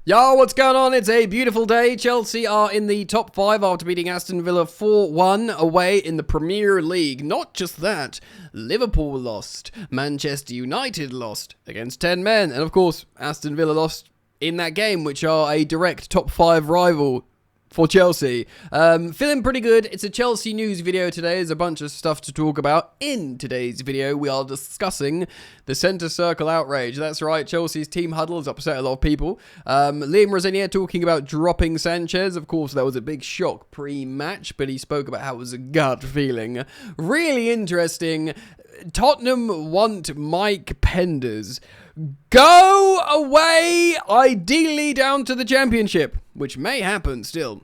Yo, what's going on? It's a beautiful day. Chelsea are in the top 5 after beating Aston Villa 4-1 away in the Premier League. Not just that, Liverpool lost. Manchester United lost against 10 men. And of course, Aston Villa lost in that game, which are a direct top 5 rival for Chelsea. Feeling pretty good. It's a Chelsea news video today. There's a bunch of stuff to talk about. In today's video, we are discussing the centre circle outrage. That's right, Chelsea's team huddle has upset a lot of people. Liam Rosenior talking about dropping Sanchez. Of course, that was a big shock pre-match, but he spoke about how it was a gut feeling. Really interesting. Tottenham want Mike Penders. Go away, ideally down to the Championship, which may happen still.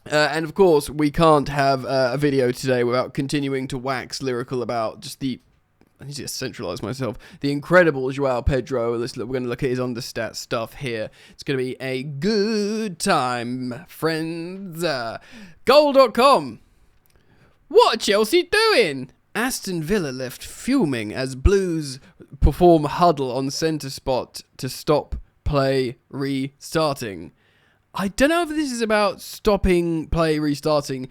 And of course, we can't have a video today without continuing to wax lyrical about just I need to centralize myself. The incredible Joao Pedro. We're going to look at his understat stuff here. It's going to be a good time, friends. Goal.com. What are Chelsea doing? Aston Villa left fuming as Blues perform huddle on centre spot to stop play restarting. I don't know if this is about stopping play restarting.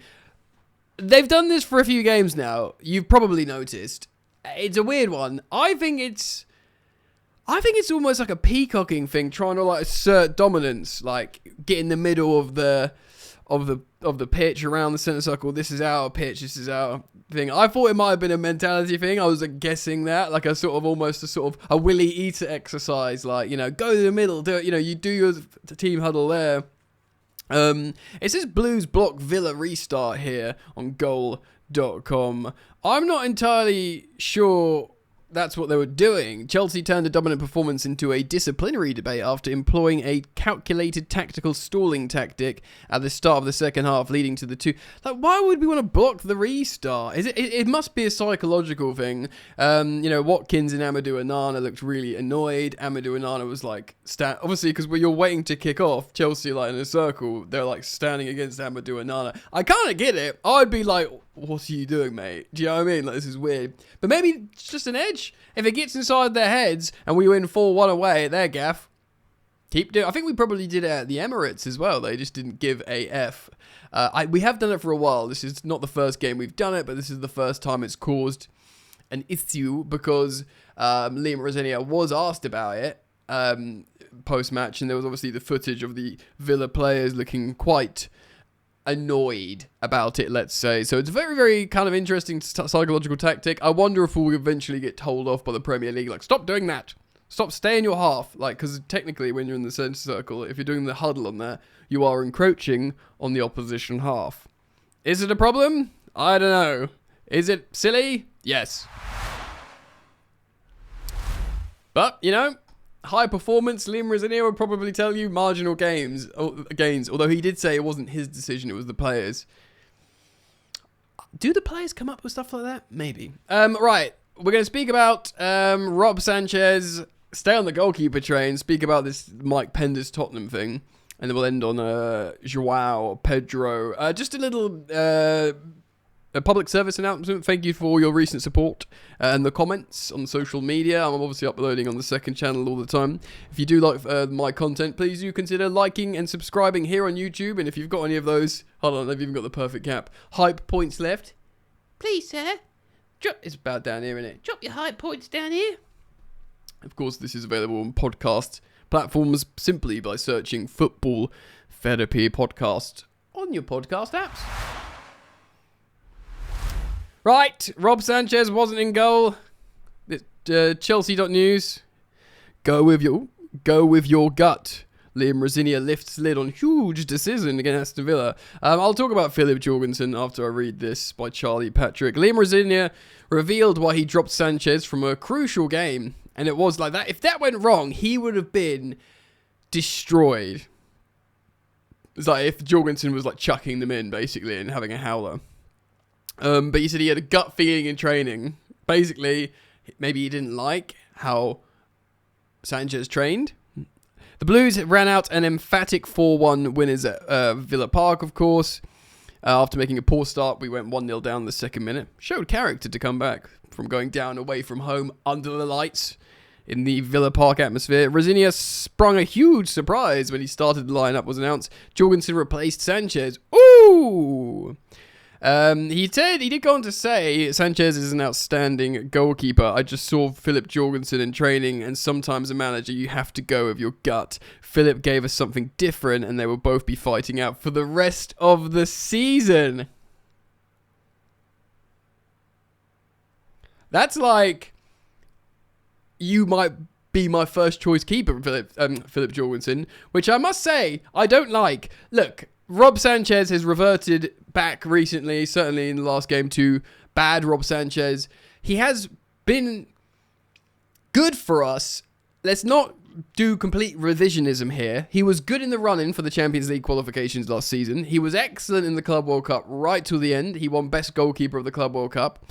They've done this for a few games now. You've probably noticed. It's a weird one. I think it's almost like a peacocking thing, trying to like assert dominance, like get in the middle of the pitch around the centre circle. This is our pitch. This is our thing. I thought it might have been a mentality thing. I was guessing that, like almost a Willy Eater exercise, like, you know, go to the middle, do it. You know, you do your team huddle there. It says Blues block Villa restart here on goal.com. I'm not entirely sure that's what they were doing. Chelsea turned a dominant performance into a disciplinary debate after employing a calculated tactical stalling tactic at the start of the second half, leading to the two. Like, why would we want to block the restart? It must be a psychological thing. You know, Watkins and Amadou Onana looked really annoyed. Amadou Onana was like, obviously, because when you're waiting to kick off, Chelsea like in a circle, they're like standing against Amadou Onana. I kind of get it. I'd be like, what are you doing, mate? Do you know what I mean? Like, this is weird. But maybe it's just an edge. If it gets inside their heads and we win 4-1 away at their gaff, keep doing. I think we probably did it at the Emirates as well. They just didn't give a F. We have done it for a while. This is not the first game we've done it, but this is the first time it's caused an issue because Liam Rosenior was asked about it post-match, and there was obviously the footage of the Villa players looking quite annoyed about it, let's say. So it's a very, very kind of interesting psychological tactic. I wonder if we'll eventually get told off by the Premier League, like, stop doing that. Stop, stay in your half. Like, because technically when you're in the centre circle, if you're doing the huddle on there, you are encroaching on the opposition half. Is it a problem? I don't know. Is it silly? Yes. But, you know, high performance, Liam Rosenior would probably tell you marginal gains, although he did say it wasn't his decision, it was the players. Do the players come up with stuff like that? Maybe. Right, we're going to speak about Rob Sanchez, stay on the goalkeeper train, speak about this Mike Penders Tottenham thing, and then we'll end on Joao Pedro. Just a little a public service announcement. Thank you for all your recent support and the comments on social media. I'm obviously uploading on the second channel all the time. If you do like my content, please do consider liking and subscribing here on YouTube. And if you've got any of those, hold on, I've even got the perfect cap. Hype points left. Please, sir. It's about down here, isn't it? Drop your hype points down here. Of course, this is available on podcast platforms simply by searching Football Therapy Podcast on your podcast apps. Right, Rob Sanchez wasn't in goal. Chelsea.news. Go with your gut. Liam Rosenior lifts lid on huge decision against Aston Villa. I'll talk about Philip Jorgensen after I read this by Charlie Patrick. Liam Rosenior revealed why he dropped Sanchez from a crucial game, and it was like that. If that went wrong, he would have been destroyed. It's like if Jorgensen was like chucking them in basically and having a howler. But he said he had a gut feeling in training. Basically, maybe he didn't like how Sanchez trained. The Blues ran out an emphatic 4-1 winners at Villa Park, of course. After making a poor start, we went 1-0 down in the second minute. Showed character to come back from going down away from home under the lights. in the Villa Park atmosphere. Rosenior sprung a huge surprise when he started the lineup was announced. Jorgensen replaced Sanchez. Ooh! He did go on to say Sanchez is an outstanding goalkeeper. I just saw Philip Jorgensen in training, and sometimes a manager, you have to go with your gut. Philip gave us something different, and they will both be fighting out for the rest of the season. That's like, you might be my first choice keeper, Philip Jorgensen, which I must say, I don't like. Look, Rob Sanchez has reverted back recently, certainly in the last game, to bad Rob Sanchez. He has been good for us. Let's not do complete revisionism here. He was good in the run-in for the Champions League qualifications last season. He was excellent in the Club World Cup right till the end. He won Best Goalkeeper of the Club World Cup.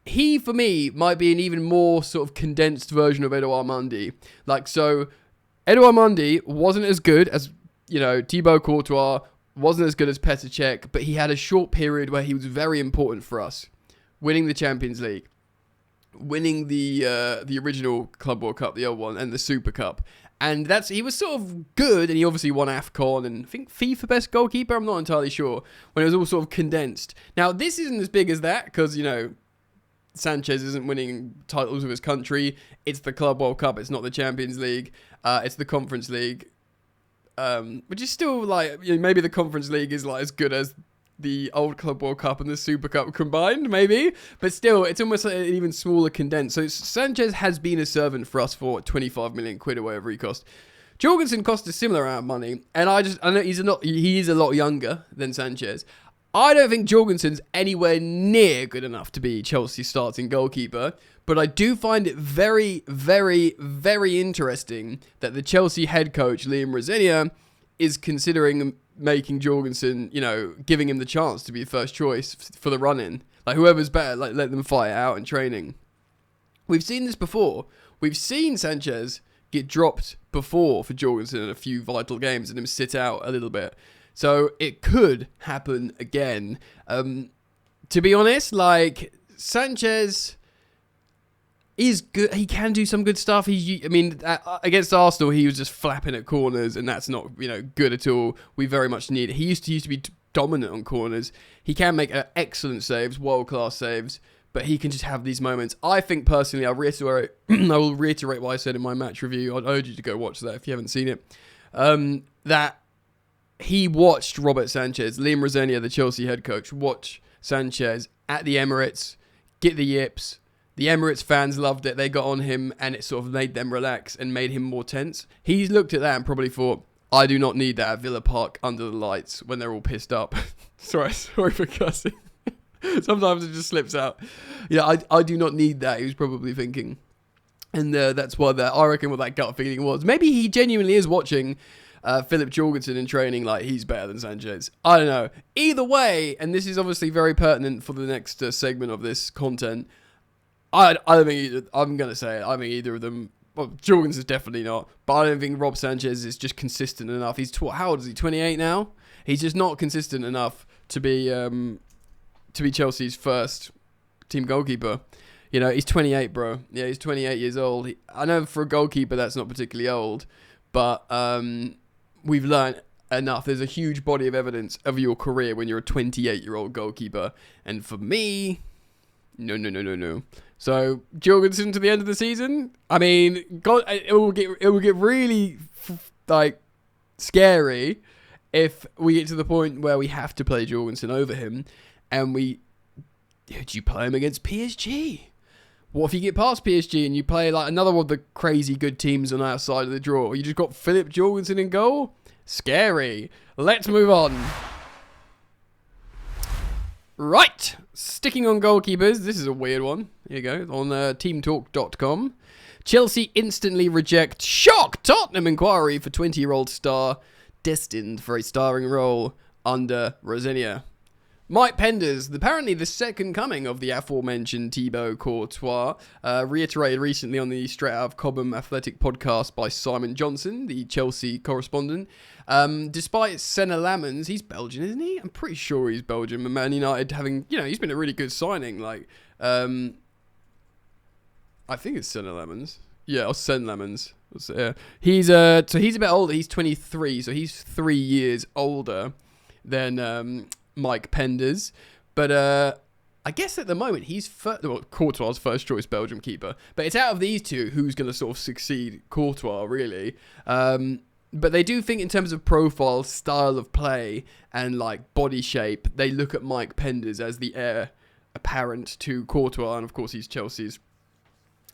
He, for me, might be an even more sort of condensed version of Edouard Mendy. So Edouard Mendy wasn't as good as, Thibaut Courtois, wasn't as good as Petr Cech, but he had a short period where he was very important for us. Winning the Champions League, winning the original Club World Cup, the old one, and the Super Cup. And he was sort of good, and he obviously won AFCON and I think FIFA Best Goalkeeper, I'm not entirely sure, when it was all sort of condensed. Now, this isn't as big as that, because, Sanchez isn't winning titles with his country. It's the Club World Cup, it's not the Champions League, it's the Conference League. Which is still maybe the Conference League is as good as the old Club World Cup and the Super Cup combined, maybe, but still, it's almost like an even smaller condensed. So Sanchez has been a servant for us for 25 million quid or whatever he cost. Jorgensen cost a similar amount of money, and I know he is a lot younger than Sanchez. I don't think Jorgensen's anywhere near good enough to be Chelsea's starting goalkeeper, but I do find it very, very, very interesting that the Chelsea head coach, Liam Rosenior, is considering making Jorgensen, giving him the chance to be first choice for the run-in. Whoever's better, let them fight it out in training. We've seen this before. We've seen Sanchez get dropped before for Jorgensen in a few vital games and him sit out a little bit. So it could happen again. To be honest, Sanchez is good. He can do some good stuff. Against Arsenal, he was just flapping at corners, and that's not good at all. We very much need it. He used to be dominant on corners. He can make excellent saves, world-class saves, but he can just have these moments. I think personally, I will reiterate what I said in my match review. I'd urge you to go watch that if you haven't seen it. That he watched Robert Sanchez, Liam Rosenior, the Chelsea head coach, watch Sanchez at the Emirates, get the yips. The Emirates fans loved it. They got on him, and it sort of made them relax and made him more tense. He's looked at that and probably thought, I do not need that at Villa Park under the lights when they're all pissed up. sorry for cussing. Sometimes it just slips out. I do not need that, he was probably thinking. And that's what I reckon what that gut feeling was. Maybe he genuinely is watching Philip Jorgensen in training he's better than Sanchez. I don't know. Either way, and this is obviously very pertinent for the next segment of this content, I don't think I'm going to say it. I think either of them, well, Jorgensen's definitely not, but I don't think Rob Sanchez is just consistent enough. How old is he? 28 now? He's just not consistent enough to be Chelsea's first team goalkeeper. He's 28, bro. Yeah, he's 28 years old. I know for a goalkeeper that's not particularly old, but we've learned enough. There's a huge body of evidence of your career when you're a 28-year-old goalkeeper. And for me, no. So, Jorgensen to the end of the season? God, it will get really, scary if we get to the point where we have to play Jorgensen over him. And do you play him against PSG? What if you get past PSG and you play another one of the crazy good teams on our side of the draw? You just got Philip Jorgensen in goal? Scary. Let's move on. Right. Sticking on goalkeepers. This is a weird one. Here you go. On teamtalk.com. Chelsea instantly reject shock Tottenham inquiry for 20-year-old star destined for a starring role under Rosenior. Mike Penders, apparently the second coming of the aforementioned Thibaut Courtois, reiterated recently on the Straight Out of Cobham Athletic podcast by Simon Johnson, the Chelsea correspondent. Despite Senna Lamens, he's Belgian, isn't he? I'm pretty sure he's Belgian. And Man United having, he's been a really good signing. I think it's Senna Lamens. Yeah, or Sen Lemons. He's a bit older. He's 23, so he's 3 years older than Mike Penders. But I guess at the moment he's Courtois' first choice Belgium keeper. But it's out of these two who's going to sort of succeed Courtois, really. But they do think in terms of profile, style of play, and like body shape, they look at Mike Penders as the heir apparent to Courtois, and of course he's Chelsea's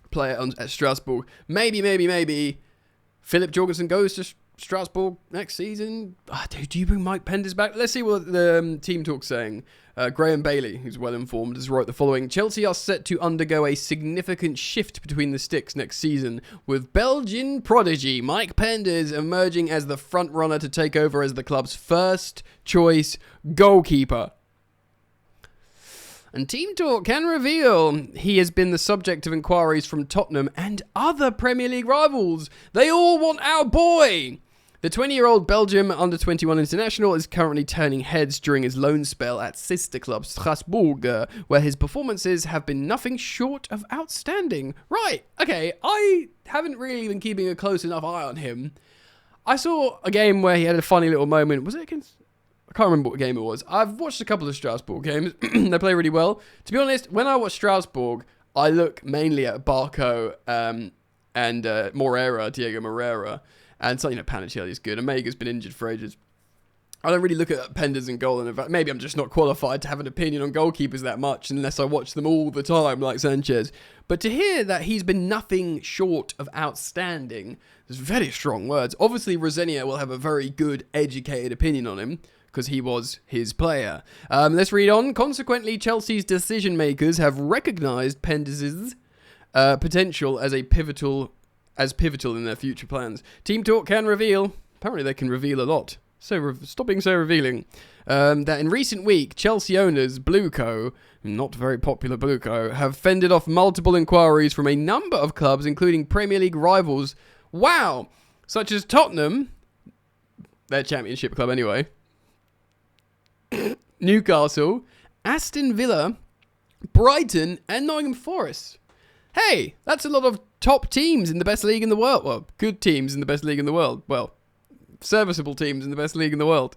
player at Strasbourg. Maybe Philip Jorgensen goes to Strasbourg next season. Do you bring Mike Penders back? Let's see what the Team Talk's saying. Graham Bailey, who's well informed, has wrote the following: Chelsea are set to undergo a significant shift between the sticks next season, with Belgian prodigy Mike Penders emerging as the front runner to take over as the club's first choice goalkeeper. And Team Talk can reveal he has been the subject of inquiries from Tottenham and other Premier League rivals. They all want our boy. The 20-year-old Belgium under-21 international is currently turning heads during his loan spell at sister club Strasbourg, where his performances have been nothing short of outstanding. Right, okay, I haven't really been keeping a close enough eye on him. I saw a game where he had a funny little moment. Was it against... I can't remember what game it was. I've watched a couple of Strasbourg games. They play really well. To be honest, when I watch Strasbourg, I look mainly at Barco and Diego Moreira. And so, Panichelli is good. Omega's been injured for ages. I don't really look at Penders in goal. And in fact, maybe I'm just not qualified to have an opinion on goalkeepers that much unless I watch them all the time, like Sanchez. But to hear that he's been nothing short of outstanding is very strong words. Obviously, Rosenior will have a very good, educated opinion on him, because he was his player. Let's read on. Consequently, Chelsea's decision makers have recognised Penders' potential as pivotal in their future plans. Team Talk can reveal, apparently they can reveal a lot, so stop being so revealing, that in recent week, Chelsea owners, Blueco, not very popular Blueco, have fended off multiple inquiries from a number of clubs, including Premier League rivals, such as Tottenham, their championship club anyway, Newcastle, Aston Villa, Brighton, and Nottingham Forest. Hey, that's a lot of top teams in the best league in the world. Well, good teams in the best league in the world. Well, serviceable teams in the best league in the world.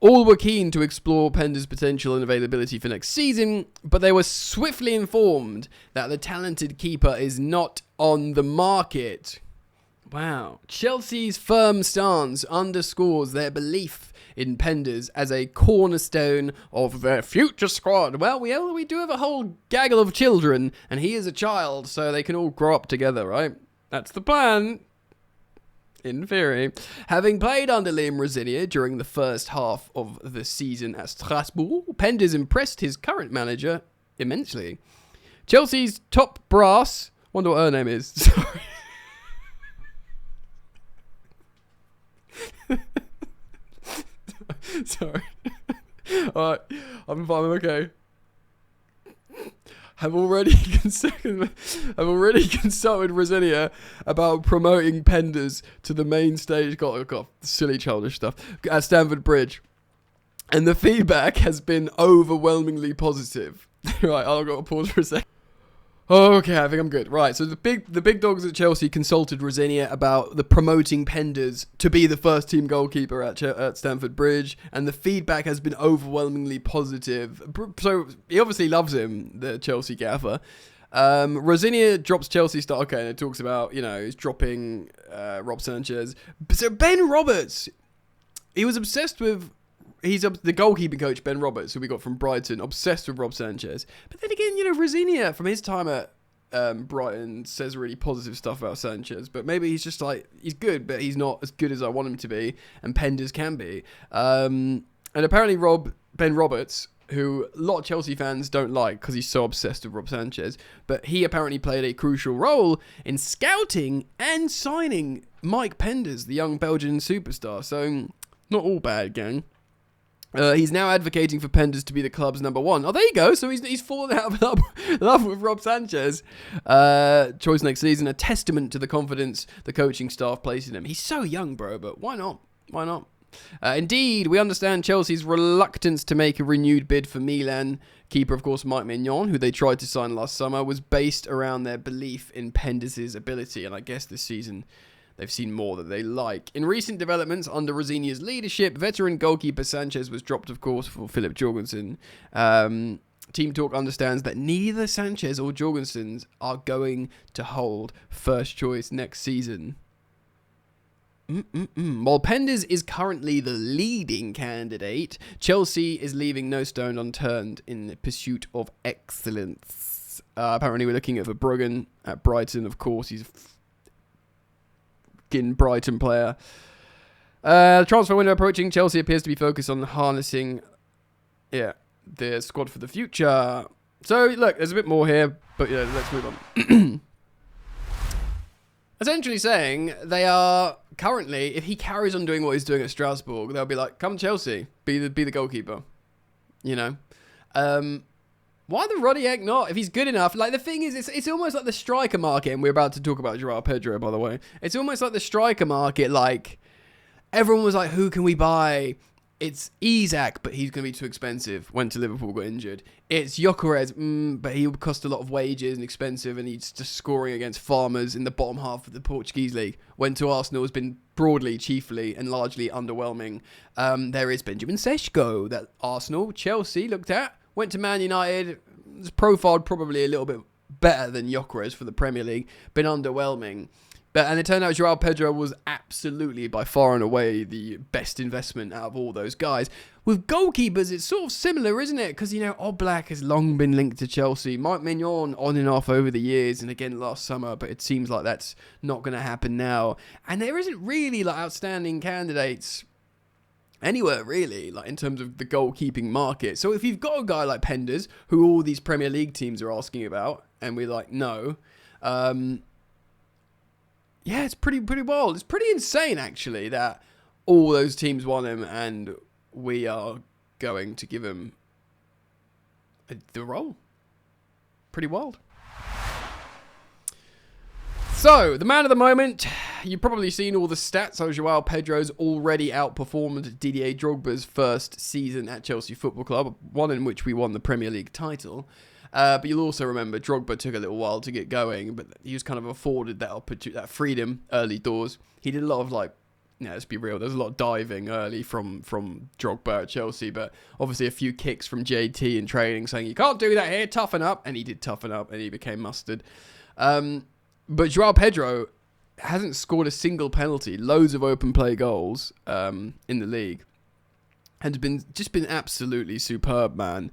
All were keen to explore Penders' potential and availability for next season, but they were swiftly informed that the talented keeper is not on the market. Wow. Chelsea's firm stance underscores their belief in Penders as a cornerstone of their future squad. Well, we do have a whole gaggle of children, and he is a child, so they can all grow up together, right? That's the plan. In theory. Having played under Liam Rosenior during the first half of the season at Strasbourg, Penders impressed his current manager immensely. Chelsea's top brass... Wonder what her name is. Sorry. Sorry. Alright, I'm fine, I'm okay. I've already consulted Rosenior about promoting Penders to the main stage. Got silly childish stuff at Stamford Bridge, and the feedback has been overwhelmingly positive. Right, I've got to pause for a second. Okay, I think I'm good. Right, so the big dogs at Chelsea consulted Rosenior about the promoting Penders to be the first team goalkeeper at Stamford Bridge, and the feedback has been overwhelmingly positive. So he obviously loves him, the Chelsea gaffer. Rosenior drops Chelsea star. Okay, and it talks about, he's dropping Rob Sanchez. So Ben Roberts, he was obsessed with... He's the goalkeeping coach, Ben Roberts, who we got from Brighton, obsessed with Rob Sanchez. But then again, Rosenior, from his time at Brighton, says really positive stuff about Sanchez. But maybe he's just he's good, but he's not as good as I want him to be, and Penders can be. And apparently Ben Roberts, who a lot of Chelsea fans don't like because he's so obsessed with Rob Sanchez, but he apparently played a crucial role in scouting and signing Mike Penders, the young Belgian superstar. So, not all bad, gang. He's now advocating for Penders to be the club's number one. Oh, there you go. So he's fallen out of love with Rob Sanchez. Choice next season, a testament to the confidence the coaching staff place in him. He's so young, bro, but why not? Why not? Indeed, we understand Chelsea's reluctance to make a renewed bid for Milan. Keeper, of course, Mike Mignon, who they tried to sign last summer, was based around their belief in Penders' ability, and I guess this season they've seen more that they like. In recent developments under Rosenior's leadership, veteran goalkeeper Sanchez was dropped, of course, for Philip Jorgensen. Team Talk understands that neither Sanchez or Jorgensen are going to hold first choice next season. While Penders is currently the leading candidate, Chelsea is leaving no stone unturned in the pursuit of excellence. Apparently, we're looking at Verbruggen at Brighton. Of course, he's a fucking Brighton player. The transfer window approaching. Chelsea appears to be focused on harnessing, the squad for the future. So, look, there's a bit more here, but let's move on. Essentially saying they are currently, if he carries on doing what he's doing at Strasbourg, they'll be like, come Chelsea, be the goalkeeper. You know? Why the Roddy Egg not? If he's good enough. Like, the thing is, it's almost like the striker market, and we're about to talk about Joao Pedro, by the way. It's almost like the striker market, like, everyone was like, who can we buy? It's Isak, but he's going to be too expensive. Went to Liverpool, got injured. It's Gyökeres, but he would cost a lot of wages and expensive, and he's just scoring against farmers in the bottom half of the Portuguese league. Went to Arsenal, has been broadly, chiefly, and largely underwhelming. There is Benjamin Sesko that Arsenal, Chelsea looked at. Went to Man United. His profiled probably a little bit better than Gyökeres for the Premier League. Been underwhelming. And it turned out Joao Pedro was absolutely, by far and away, the best investment out of all those guys. With goalkeepers, it's sort of similar, isn't it? Because, Oblak has long been linked to Chelsea. Mike Mignon on and off over the years, and again last summer, but it seems like that's not going to happen now. And there isn't really outstanding candidates anywhere, really, in terms of the goalkeeping market. So if you've got a guy like Penders, who all these Premier League teams are asking about, and we're like, no... yeah, it's pretty wild. It's pretty insane, actually, that all those teams want him and we are going to give him the role. Pretty wild. So, the man of the moment. You've probably seen all the stats. So, Joao Pedro's already outperformed Didier Drogba's first season at Chelsea Football Club, one in which we won the Premier League title. But you'll also remember Drogba took a little while to get going, but he was kind of afforded that opportunity, that freedom early doors. He did a lot of let's be real, there's a lot of diving early from Drogba at Chelsea, but obviously a few kicks from JT in training saying, you can't do that here, toughen up. And he did toughen up and he became mustard. But Joao Pedro hasn't scored a single penalty, loads of open play goals in the league. And been absolutely superb, man.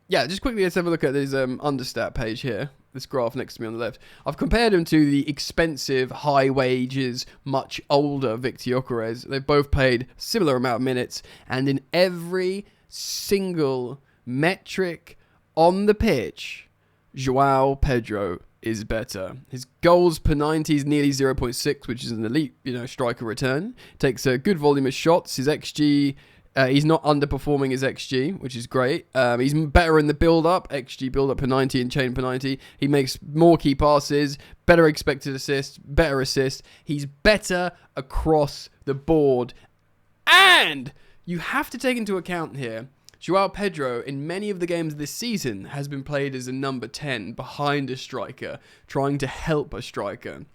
Yeah, just quickly, let's have a look at this understat page here. This graph next to me on the left. I've compared him to the expensive, high wages, much older Victor Gyökeres. They've both played similar amount of minutes. And in every single metric on the pitch, Joao Pedro is better. His goals per 90 is nearly 0.6, which is an elite, striker return. Takes a good volume of shots. His XG... he's not underperforming his XG, which is great. He's better in the build-up, XG build-up per 90 and chain per 90. He makes more key passes, better expected assists, better assists. He's better across the board. And you have to take into account here, Joao Pedro, in many of the games this season, has been played as a number 10 behind a striker, trying to help a striker.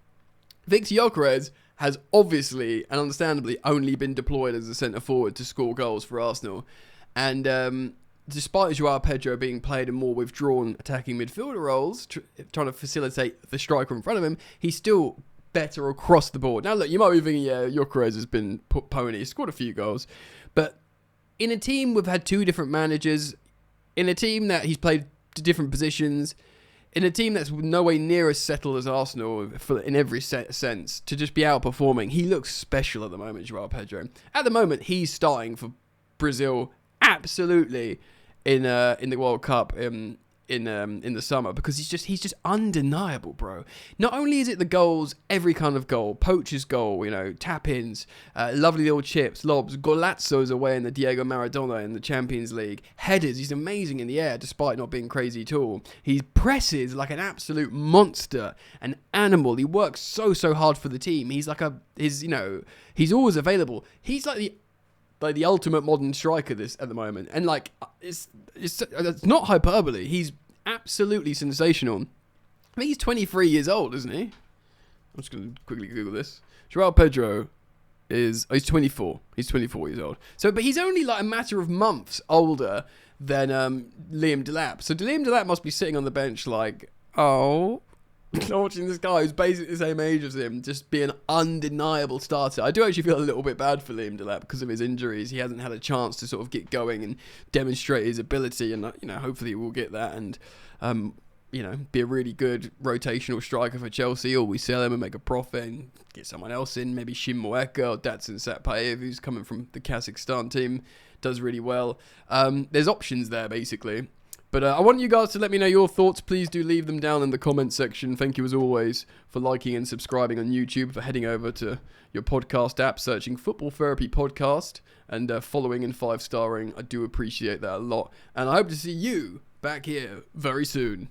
Victor Gyökeres has obviously and understandably only been deployed as a centre-forward to score goals for Arsenal. And despite Joao Pedro being played in more withdrawn attacking midfielder roles, trying to facilitate the striker in front of him, he's still better across the board. Now, look, you might be thinking, Gyökeres has been pony, scored a few goals. But in a team we've had two different managers, in a team that he's played to different positions, in a team that's no way near as settled as Arsenal in every sense, to just be outperforming, he looks special at the moment, Joao Pedro. At the moment, he's starting for Brazil absolutely in the World Cup. in the summer, because he's just undeniable, bro. Not only is it the goals, every kind of goal, poacher's goal, tap-ins, lovely little chips, lobs, golazzos away in the Diego Maradona in the Champions League, headers, he's amazing in the air despite not being crazy at all. He presses like an absolute monster, an animal. He works so hard for the team. He's like he's always available. He's like the ultimate modern striker at the moment, and like it's not hyperbole. He's absolutely sensational. I think he's 23 years old, isn't he? I'm just gonna quickly Google this. João Pedro he's 24. He's 24 years old. So, but he's only like a matter of months older than Liam Delap. So Liam Delap must be sitting on the bench like, oh. Watching this guy who's basically the same age as him just be an undeniable starter. I do actually feel a little bit bad for Liam Delap because of his injuries. He hasn't had a chance to sort of get going and demonstrate his ability, and hopefully we'll get that and be a really good rotational striker for Chelsea, or we sell him and make a profit and get someone else in, maybe Shin Moeka or Datsun Satpayev, who's coming from the Kazakhstan team, does really well. There's options there basically. But I want you guys to let me know your thoughts. Please do leave them down in the comments section. Thank you as always for liking and subscribing on YouTube, for heading over to your podcast app, searching Football Therapy Podcast, and following and 5-starring. I do appreciate that a lot. And I hope to see you back here very soon.